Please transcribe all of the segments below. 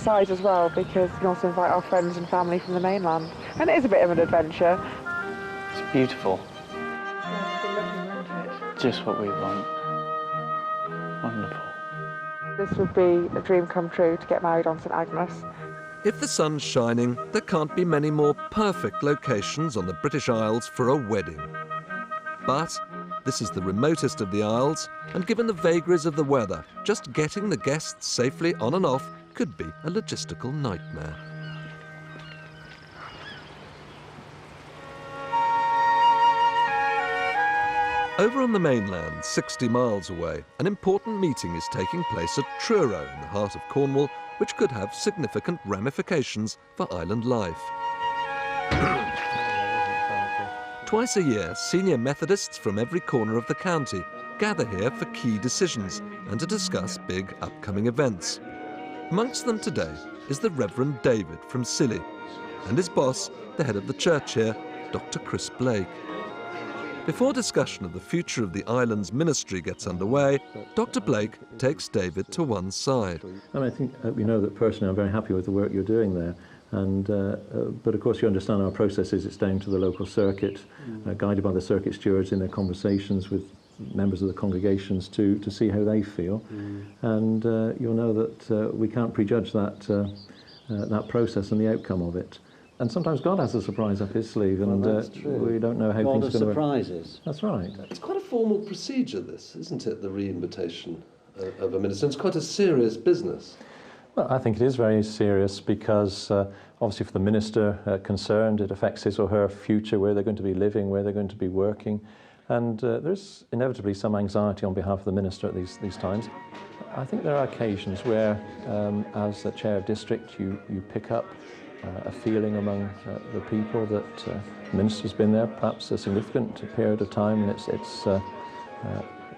side as well, because we can also invite our friends and family from the mainland. And it is a bit of an adventure. It's beautiful. Just what we want. Wonderful. This would be a dream come true to get married on St Agnes. If the sun's shining, there can't be many more perfect locations on the British Isles for a wedding. But this is the remotest of the Isles, and given the vagaries of the weather, just getting the guests safely on and off could be a logistical nightmare. Over on the mainland, 60 miles away, an important meeting is taking place at Truro in the heart of Cornwall, which could have significant ramifications for island life. Twice a year, senior Methodists from every corner of the county gather here for key decisions and to discuss big upcoming events. Amongst them today is the Reverend David from Scilly, and his boss, the head of the church here, Dr. Chris Blake. Before discussion of the future of the island's ministry gets underway, Dr. Blake takes David to one side. And I think we know that personally I'm very happy with the work you're doing there. And, but of course you understand our processes, it's down to the local circuit, guided by the circuit stewards in their conversations with members of the congregations to see how they feel. And you'll know that we can't prejudge that, that process and the outcome of it. And sometimes God has a surprise up his sleeve, and we don't know how things are going to work. Surprises. That's right. It's quite a formal procedure, this, isn't it, the re-invitation of a minister? It's quite a serious business. Well, I think it is very serious because obviously for the minister concerned, it affects his or her future, where they're going to be living, where they're going to be working. And there's inevitably some anxiety on behalf of the minister at these times. I think there are occasions where, as the chair of district, you pick up a feeling among the people that the minister's been there perhaps a significant period of time, and it's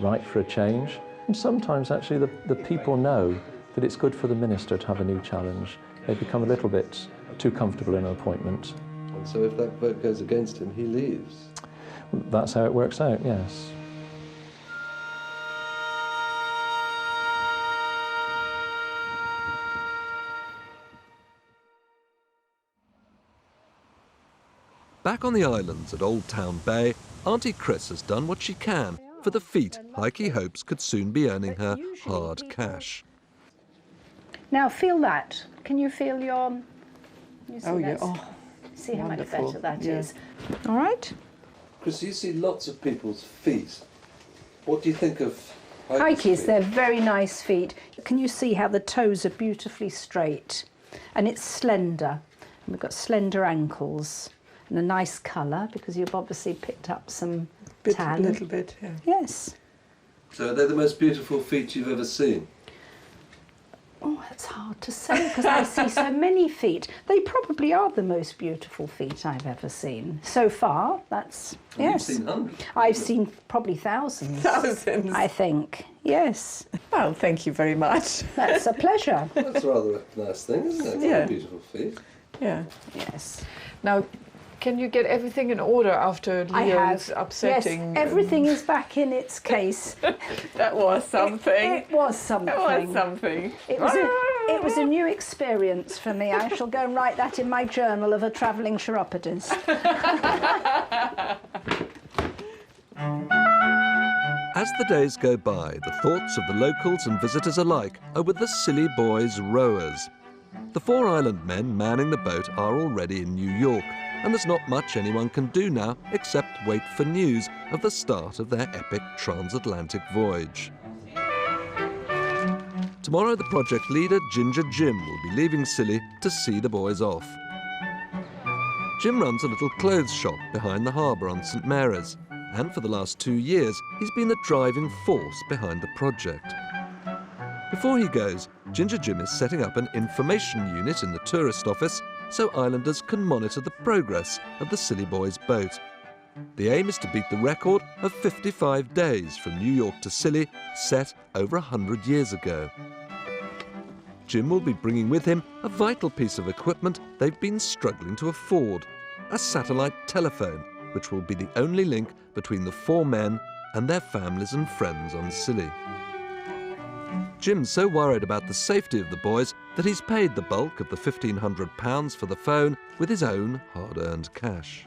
right for a change. And sometimes actually the people know that it's good for the minister to have a new challenge. They become a little bit too comfortable in an appointment. And so if that vote goes against him, he leaves? That's how it works out, yes. Back on the islands at Old Town Bay, Auntie Chris has done what she can for the feat Heike hopes could soon be earning her hard cash. Now feel that. Can you feel your... You see Oh yeah, oh, see how wonderful. much better that is. All right. Chris, you see lots of people's feet. What do you think of Heike's? feet? They're very nice feet. Can you see how the toes are beautifully straight? And it's slender. And we've got slender ankles. And a nice colour, because you've obviously picked up some tan. A little bit, yeah. Yes. So they're the most beautiful feet you've ever seen? Oh, that's hard to say, because I see so many feet. They probably are the most beautiful feet I've ever seen. So far, that's, yes. You've seen hundreds? I've seen probably thousands. Thousands. I think, yes. Well, thank you very much. That's a pleasure. That's rather a nice thing, isn't it? Yeah. Beautiful feet. Yeah. Yes. Now, can you get everything in order after I Leo's have. upsetting? Yes, everything is back in its case. That was something. It was something. It was something. It was a new experience for me. I shall go and write that in my journal of a travelling chiropodist. As the days go by, the thoughts of the locals and visitors alike are with the Scilly Boys rowers. The 4 island men manning the boat are already in New York, and there's not much anyone can do now except wait for news of the start of their epic transatlantic voyage. Tomorrow, the project leader, Ginger Jim, will be leaving Scilly to see the boys off. Jim runs a little clothes shop behind the harbour on St Mary's, and for the last 2 years, he's been the driving force behind the project. Before he goes, Ginger Jim is setting up an information unit in the tourist office so islanders can monitor the progress of the Scilly Boys boat. The aim is to beat the record of 55 days from New York to Scilly, set over 100 years ago. Jim will be bringing with him a vital piece of equipment they've been struggling to afford, a satellite telephone, which will be the only link between the 4 men and their families and friends on Scilly. Jim's so worried about the safety of the boys that he's paid the bulk of the £1,500 for the phone with his own hard-earned cash.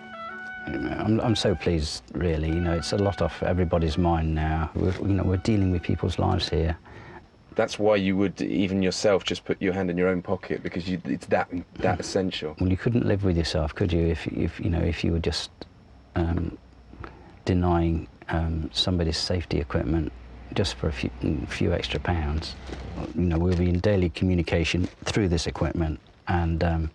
I'm so pleased, really. You know, it's a lot off everybody's mind now. We're dealing with people's lives here. That's why you would, even yourself, just put your hand in your own pocket, because it's that essential. Well, you couldn't live with yourself, could you, if you were just denying somebody's safety equipment just for a few extra pounds. You know, we'll be in daily communication through this equipment, and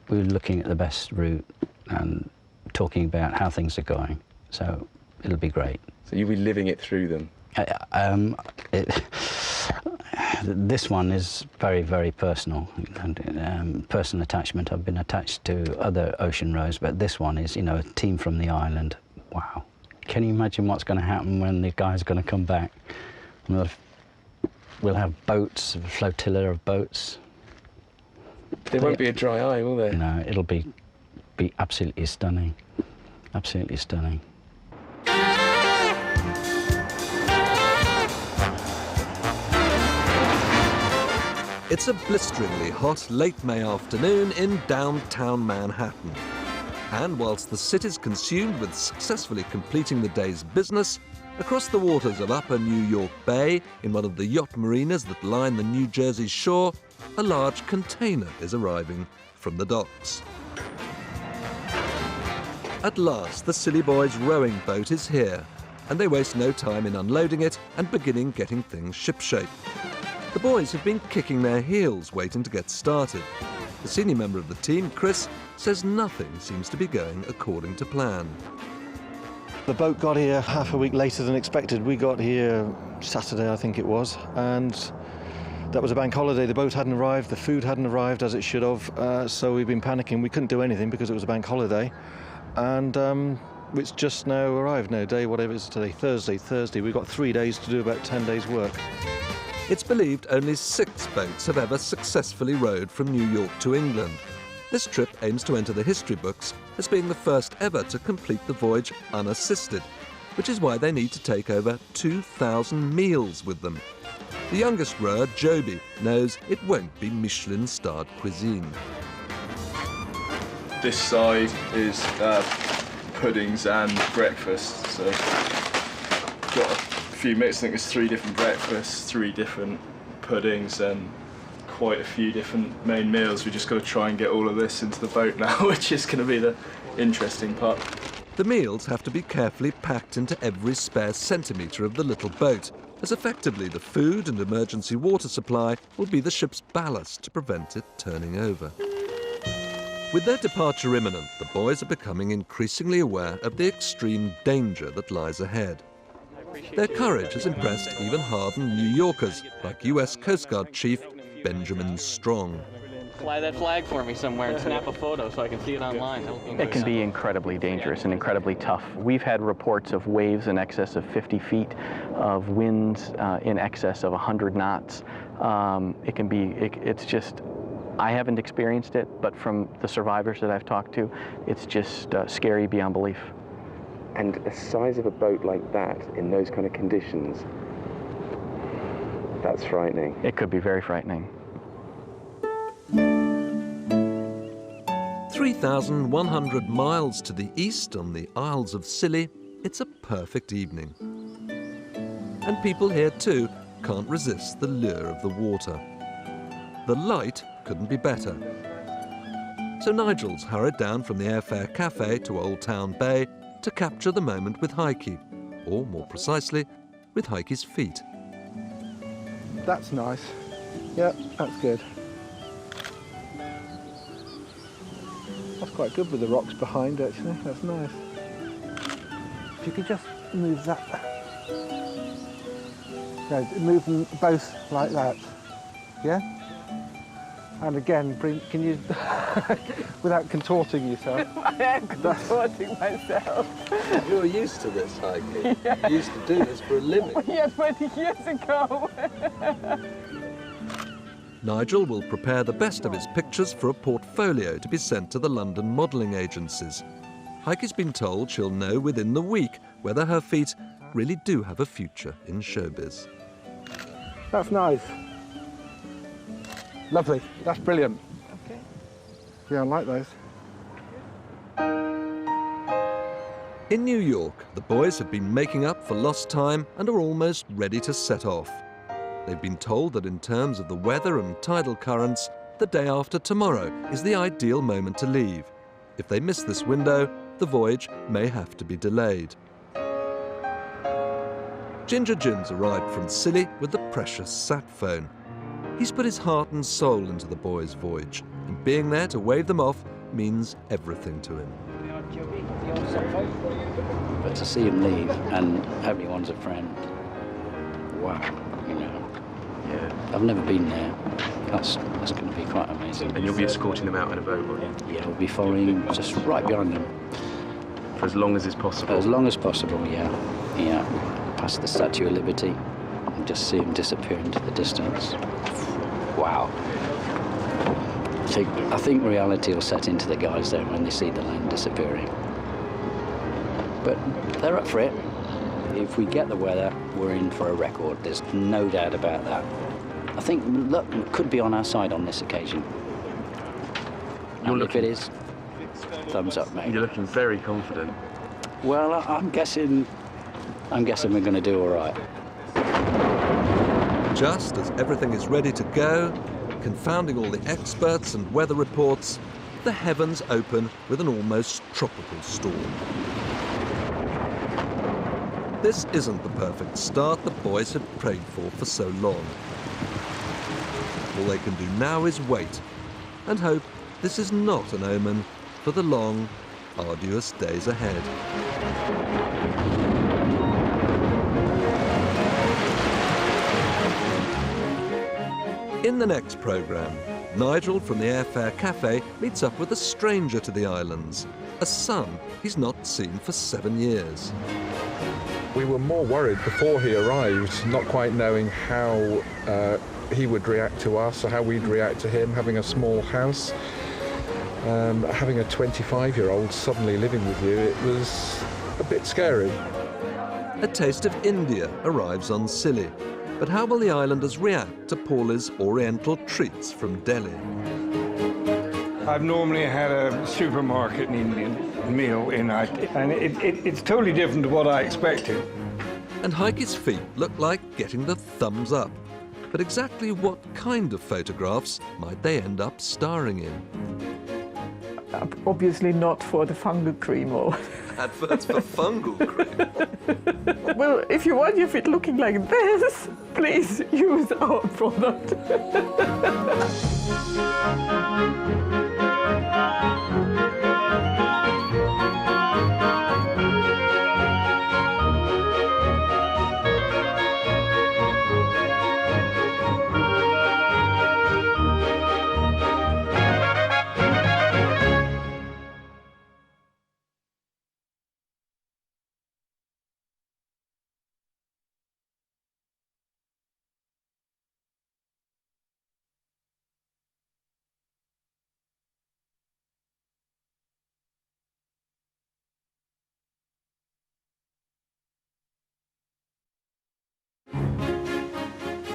we're looking at the best route and talking about how things are going. So it'll be great. So you'll be living it through them. This one is very, very personal. Personal attachment. I've been attached to other ocean roads, but this one is, you know, a team from the island. Wow. Can you imagine what's going to happen when the guy's going to come back? We'll have boats, a flotilla of boats. There won't be a dry eye, will there? No, it'll be absolutely stunning. Absolutely stunning. It's a blisteringly hot late May afternoon in downtown Manhattan. And whilst the city's consumed with successfully completing the day's business, across the waters of Upper New York Bay, in one of the yacht marinas that line the New Jersey shore, a large container is arriving from the docks. At last, the Silly Boys rowing boat is here, and they waste no time in unloading it and beginning getting things shipshape. The boys have been kicking their heels, waiting to get started. The senior member of the team, Chris, says nothing seems to be going according to plan. The boat got here half a week later than expected. We got here Saturday, I think it was, and that was a bank holiday. The boat hadn't arrived, the food hadn't arrived as it should have, so we've been panicking. We couldn't do anything because it was a bank holiday, and it's just now arrived now, day whatever it is today, Thursday. We've got 3 days to do about 10 days' work. It's believed only 6 boats have ever successfully rowed from New York to England. This trip aims to enter the history books as being the first ever to complete the voyage unassisted, which is why they need to take over 2,000 meals with them. The youngest rower, Joby, knows it won't be Michelin-starred cuisine. This side is puddings and breakfast, so got a few mixed. I think there's 3 different breakfasts, 3 different puddings, and quite a few different main meals. We just got to try and get all of this into the boat now, which is going to be the interesting part. The meals have to be carefully packed into every spare centimetre of the little boat, as effectively the food and emergency water supply will be the ship's ballast to prevent it turning over. With their departure imminent, the boys are becoming increasingly aware of the extreme danger that lies ahead. Their courage has impressed even hardened New Yorkers, like US Coast Guard Chief Benjamin Strong. Fly that flag for me somewhere and snap a photo so I can see it online. It can be incredibly dangerous and incredibly tough. We've had reports of waves in excess of 50 feet, of winds in excess of 100 knots. It's just, I haven't experienced it, but from the survivors that I've talked to, it's just scary beyond belief. And the size of a boat like that, in those kind of conditions, that's frightening. It could be very frightening. 3,100 miles to the east on the Isles of Scilly, it's a perfect evening. And people here too can't resist the lure of the water. The light couldn't be better. So Nigel's hurried down from the Airfare Cafe to Old Town Bay to capture the moment with Heike, or more precisely, with Heike's feet. That's nice. Yeah, that's good. That's quite good with the rocks behind, actually. That's nice. If you could just move that. No, move them both like that. Yeah? And again, can you, without contorting yourself. I am contorting myself. You're used to this, Heike. Yeah. You used to do this for a living. Yeah, 20 years ago. Nigel will prepare the best of his pictures for a portfolio to be sent to the London modelling agencies. Heike's been told she'll know within the week whether her feet really do have a future in showbiz. That's nice. Lovely. That's brilliant. Okay. Yeah, I like those. In New York, the boys have been making up for lost time and are almost ready to set off. They've been told that in terms of the weather and tidal currents, the day after tomorrow is the ideal moment to leave. If they miss this window, the voyage may have to be delayed. Ginger Jim's arrived from Scilly with the precious sat phone. He's put his heart and soul into the boys' voyage, and being there to wave them off means everything to him. But to see him leave and everyone's a friend, wow, you know. Yeah. I've never been there. That's going to be quite amazing. And you'll be escorting them out in a boat, won't you? Yeah, we'll be following just right behind them. For as long as is possible? As long as possible, yeah. Yeah, past the Statue of Liberty and just see them disappear into the distance. Wow. I think reality will set into the guys there when they see the land disappearing. But they're up for it. If we get the weather, we're in for a record. There's no doubt about that. I think luck could be on our side on this occasion. And if it is, thumbs up, mate. You're looking very confident. Well, I'm guessing we're going to do all right. Just as everything is ready to go, confounding all the experts and weather reports, the heavens open with an almost tropical storm. This isn't the perfect start the boys had prayed for so long. All they can do now is wait and hope this is not an omen for the long, arduous days ahead. In the next programme, Nigel from the Airfare Cafe meets up with a stranger to the islands, a son he's not seen for 7 years. We were more worried before he arrived, not quite knowing how he would react to us or how we'd react to him, having a small house. Having a 25-year-old suddenly living with you, it was a bit scary. A taste of India arrives on Scilly, but how will the islanders react to Paula's oriental treats from Delhi? I've normally had a supermarket Indian meal and it's totally different to what I expected. And Heike's feet look like getting the thumbs up. But exactly what kind of photographs might they end up starring in? Obviously not for the fungal cream or... Adverts for fungal cream? Well, if you want your feet looking like this, please use our product.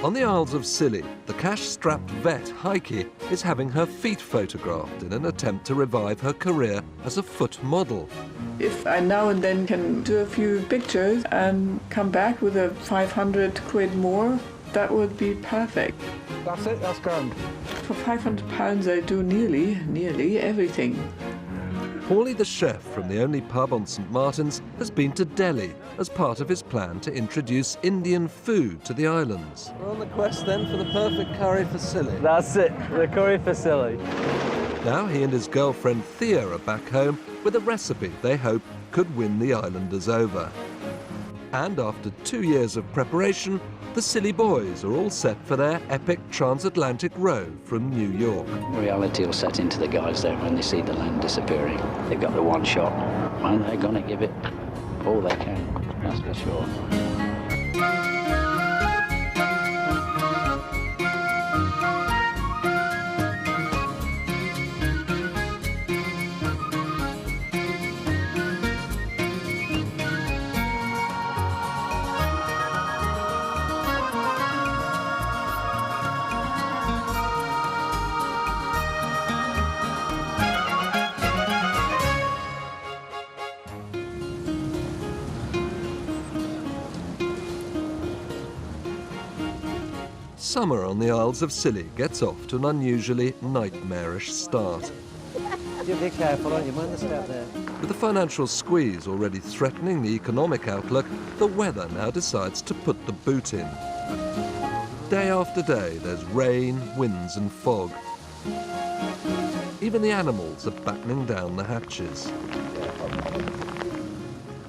On the Isles of Scilly, the cash-strapped vet Heike is having her feet photographed in an attempt to revive her career as a foot model. If I now and then can do a few pictures and come back with a 500 quid more, that would be perfect. That's it, that's grand. For £500 I do nearly everything. Paulie the chef from the only pub on St Martin's has been to Delhi as part of his plan to introduce Indian food to the islands. We're on the quest then for the perfect curry for Scilly. That's it, the curry for Scilly. Now he and his girlfriend Thea are back home with a recipe they hope could win the islanders over. And after 2 years of preparation, the Scilly boys are all set for their epic transatlantic row from New York. Reality will set into the guys there when they see the land disappearing. They've got the one shot, and they're going to give it all they can, that's for sure. Summer on the Isles of Scilly gets off to an unusually nightmarish start. You be careful, aren't you? Mind the step there. With the financial squeeze already threatening the economic outlook, the weather now decides to put the boot in. Day after day, there's rain, winds and fog. Even the animals are battening down the hatches.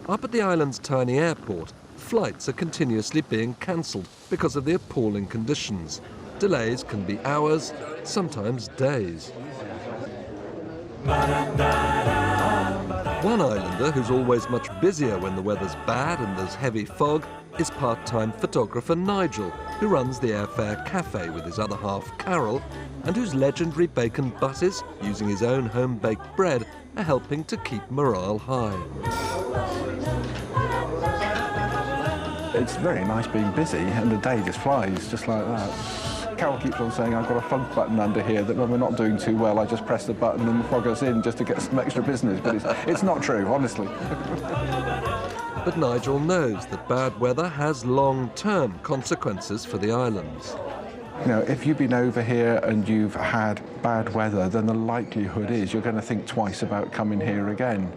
Up at the island's tiny airport, flights are continuously being cancelled because of the appalling conditions. Delays can be hours, sometimes days. One islander who's always much busier when the weather's bad and there's heavy fog is part-time photographer Nigel, who runs the Airfare Cafe with his other half, Carol, and whose legendary bacon butties, using his own home-baked bread, are helping to keep morale high. It's very nice being busy, and the day just flies, just like that. Carol keeps on saying I've got a fog button under here that when we're not doing too well, I just press the button and the fog goes in just to get some extra business, but it's not true, honestly. But Nigel knows that bad weather has long-term consequences for the islands. You know, if you've been over here and you've had bad weather, then the likelihood is you're going to think twice about coming here again.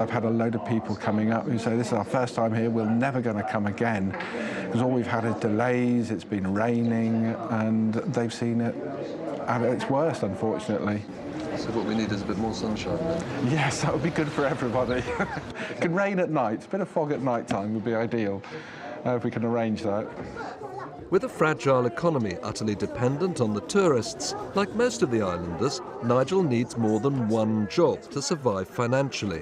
I've had a load of people coming up who say, this is our first time here, we're never going to come again. Because all we've had is delays, it's been raining, and they've seen it at its worst, unfortunately. So what we need is a bit more sunshine then? Yes, that would be good for everybody. It can rain at night, a bit of fog at night time would be ideal, if we can arrange that. With a fragile economy utterly dependent on the tourists, like most of the islanders, Nigel needs more than one job to survive financially.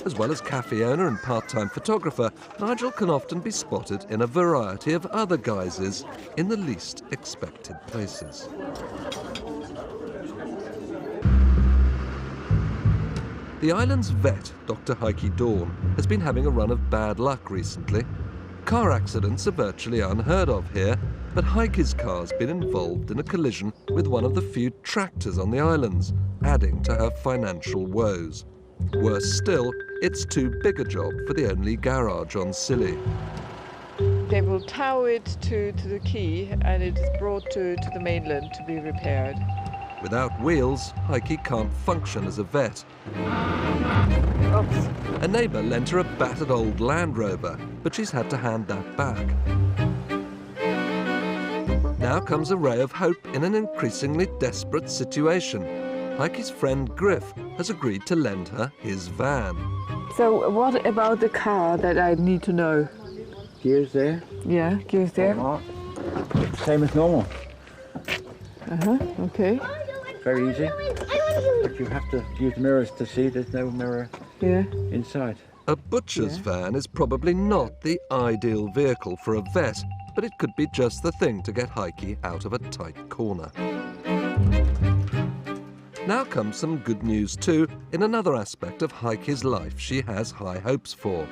As well as cafe owner and part-time photographer, Nigel can often be spotted in a variety of other guises in the least expected places. The island's vet, Dr. Heike Dawn, has been having a run of bad luck recently. Car accidents are virtually unheard of here, but Heike's car's been involved in a collision with one of the few tractors on the islands, adding to her financial woes. Worse still, it's too big a job for the only garage on Scilly. They will tow it to the quay and it's brought to the mainland to be repaired. Without wheels, Heike can't function as a vet. Oops. A neighbour lent her a battered old Land Rover, but she's had to hand that back. Now comes a ray of hope in an increasingly desperate situation. Heike's friend Griff has agreed to lend her his van. So what about the car that I need to know? Gears there. Yeah, gears there. Same as normal. Okay. Very easy. But you have to use the mirrors to see there's no mirror inside. A butcher's van is probably not the ideal vehicle for a vet, but it could be just the thing to get Heike out of a tight corner. Now comes some good news too, in another aspect of Heike's life she has high hopes for.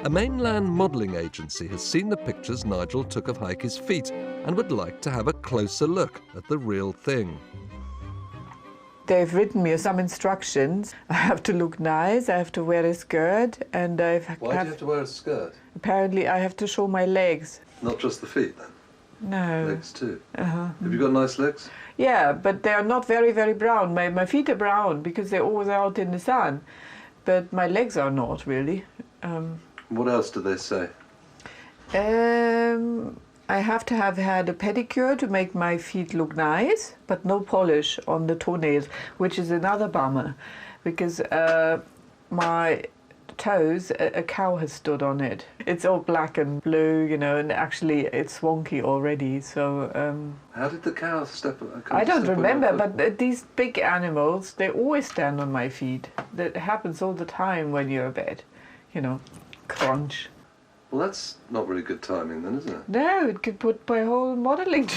A mainland modelling agency has seen the pictures Nigel took of Heike's feet and would like to have a closer look at the real thing. They've written me some instructions. I have to look nice, I have to wear a skirt, and Why do you have to wear a skirt? Apparently I have to show my legs. Not just the feet then? No. Legs too? Have you got nice legs? Yeah, but they're not very, very brown. My feet are brown because they're always out in the sun, but my legs are not really. What else do they say? I have to have had a pedicure to make my feet look nice, but no polish on the toenails, which is another bummer, because my toes, a cow has stood on it. It's all black and blue, you know, and actually it's wonky already, so... How did the cow step on? I don't remember, but these big animals, they always stand on my feet. That happens all the time when you're a vet, you know, crunch. Well, that's not really good timing then, isn't it? No, it could put my whole modelling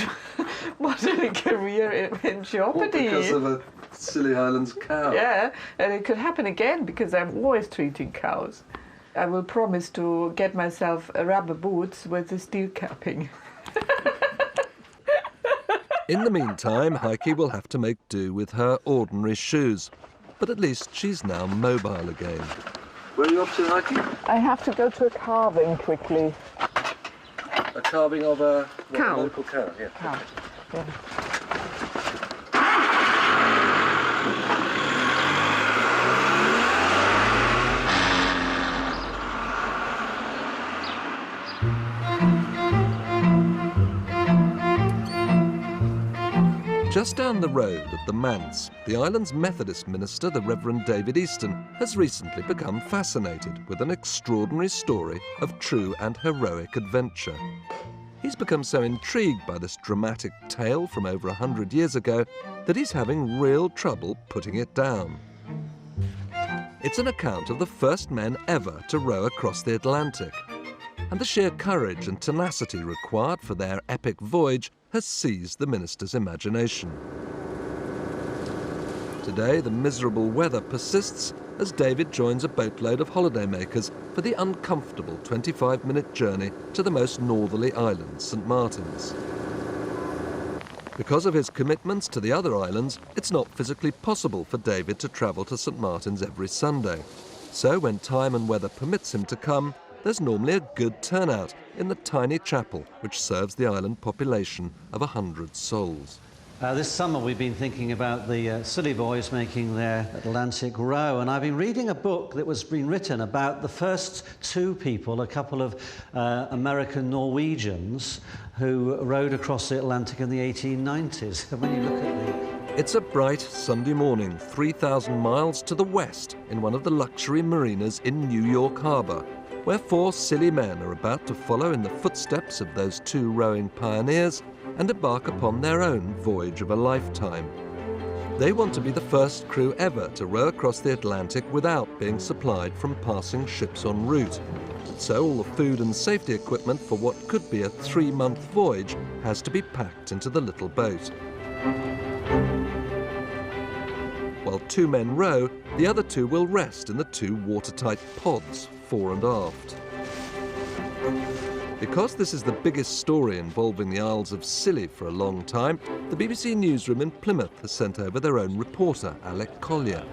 career in jeopardy. Well, because of a Scilly Islands cow. Yeah, and it could happen again because I'm always treating cows. I will promise to get myself rubber boots with a steel capping. In the meantime, Heike will have to make do with her ordinary shoes. But at least she's now mobile again. Where are you off to, Heike? I have to go to a carving quickly. A carving of a Cow. local cow. Yeah. Cow. Yeah. Just down the road at the manse, the island's Methodist minister, the Reverend David Easton, has recently become fascinated with an extraordinary story of true and heroic adventure. He's become so intrigued by this dramatic tale from over 100 years ago that he's having real trouble putting it down. It's an account of the first men ever to row across the Atlantic, and the sheer courage and tenacity required for their epic voyage has seized the minister's imagination. Today, the miserable weather persists as David joins a boatload of holidaymakers for the uncomfortable 25-minute journey to the most northerly island, St. Martin's. Because of his commitments to the other islands, it's not physically possible for David to travel to St. Martin's every Sunday. So when time and weather permits him to come, there's normally a good turnout in the tiny chapel which serves the island population of 100 souls. This summer we've been thinking about the Scilly boys making their Atlantic row, and I've been reading a book that was been written about the first two people, a couple of American Norwegians who rowed across the Atlantic in the 1890s. When you look at the... It's a bright Sunday morning 3,000 miles to the west in one of the luxury marinas in New York Harbour, where four silly men are about to follow in the footsteps of those two rowing pioneers and embark upon their own voyage of a lifetime. They want to be the first crew ever to row across the Atlantic without being supplied from passing ships en route. So all the food and safety equipment for what could be a 3-month voyage has to be packed into the little boat. While two men row, the other two will rest in the two watertight pods, fore and aft. Because this is the biggest story involving the Isles of Scilly for a long time, the BBC newsroom in Plymouth has sent over their own reporter, Alec Collier.